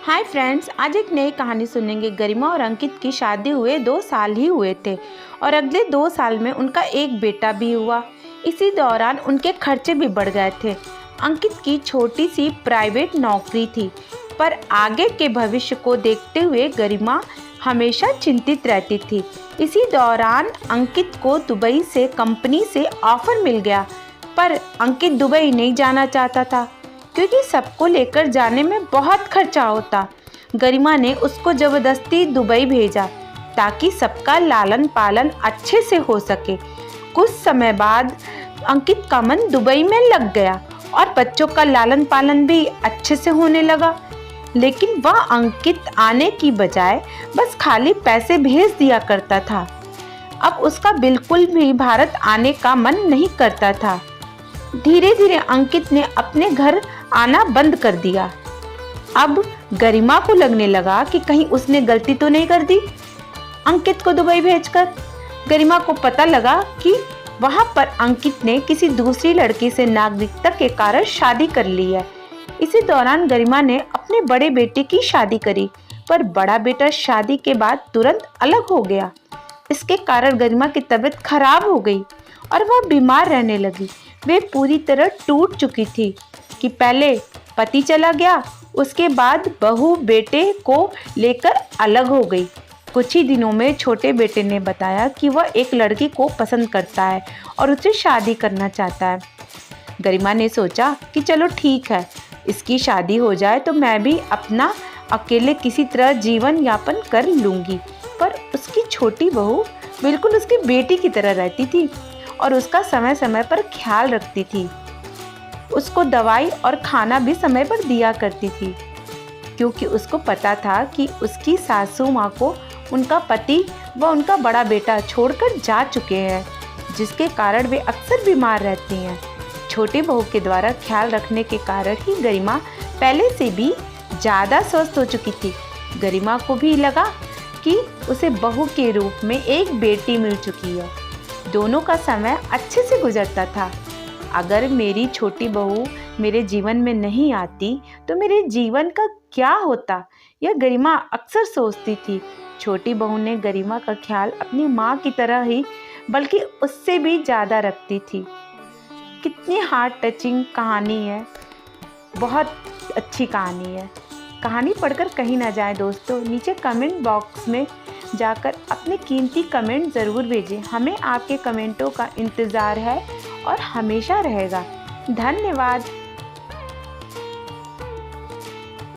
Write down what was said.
Hi friends, आज एक नई कहानी सुनेंगे। गरिमा और अंकित की शादी हुए 2 साल ही हुए थे और अगले 2 साल में उनका एक बेटा भी हुआ। इसी दौरान उनके खर्चे भी बढ़ गए थे। अंकित की छोटी सी प्राइवेट नौकरी थी, पर आगे के भविष्य को देखते हुए गरिमा हमेशा चिंतित रहती थी। इसी दौरान अंकित को दुबई से कंपनी से ऑफर मिल गया, पर अंकित दुबई नहीं जाना चाहता था क्योंकि सबको लेकर जाने में बहुत खर्चा होता। गरिमा ने उसको ज़बरदस्ती दुबई भेजा ताकि सबका लालन पालन अच्छे से हो सके। कुछ समय बाद अंकित का मन दुबई में लग गया और बच्चों का लालन पालन भी अच्छे से होने लगा। लेकिन वह अंकित आने की बजाय बस खाली पैसे भेज दिया करता था। अब उसका बिल्कुल भी भारत आने का मन नहीं करता था। धीरे धीरे अंकित ने अपने घर आना बंद कर दिया। अब गरिमा को लगने लगा कि कहीं उसने गलती तो नहीं कर दी अंकित को दुबई भेजकर। गरिमा को पता लगा कि वहां पर अंकित ने किसी दूसरी लड़की से नागरिकता के कारण शादी कर ली है। इसी दौरान गरिमा ने अपने बड़े बेटे की शादी करी, पर बड़ा बेटा शादी के बाद तुरंत अलग हो गया। इसके कारण गरिमा की तबीयत खराब हो गई और वह बीमार रहने लगी। वे पूरी तरह टूट चुकी थी कि पहले पति चला गया, उसके बाद बहू बेटे को लेकर अलग हो गई। कुछ ही दिनों में छोटे बेटे ने बताया कि वह एक लड़की को पसंद करता है और उससे शादी करना चाहता है। गरिमा ने सोचा कि चलो ठीक है, इसकी शादी हो जाए तो मैं भी अपना अकेले किसी तरह जीवन यापन कर लूँगी। पर उसकी छोटी बहू बिल्कुल उसकी बेटी की तरह रहती थी और उसका समय समय पर ख्याल रखती थी। उसको दवाई और खाना भी समय पर दिया करती थी, क्योंकि उसको पता था कि उसकी सासू माँ को उनका पति व उनका बड़ा बेटा छोड़कर जा चुके हैं, जिसके कारण वे अक्सर बीमार रहती हैं। छोटी बहू के द्वारा ख्याल रखने के कारण ही गरिमा पहले से भी ज़्यादा स्वस्थ हो चुकी थी। गरिमा को भी लगा कि उसे बहू के रूप में एक बेटी मिल चुकी है। दोनों का समय अच्छे से गुजरता था। अगर मेरी छोटी बहू मेरे जीवन में नहीं आती तो मेरे जीवन का क्या होता, यह गरिमा अक्सर सोचती थी। छोटी बहू ने गरिमा का ख्याल अपनी माँ की तरह ही बल्कि उससे भी ज़्यादा रखती थी। कितनी हार्ट टचिंग कहानी है, बहुत अच्छी कहानी है। कहानी पढ़कर कहीं ना जाए दोस्तों। नीचे कमेंट बॉक्स में जाकर अपने कीमती कमेंट ज़रूर भेजें। हमें आपके कमेंटों का इंतज़ार है और हमेशा रहेगा। धन्यवाद।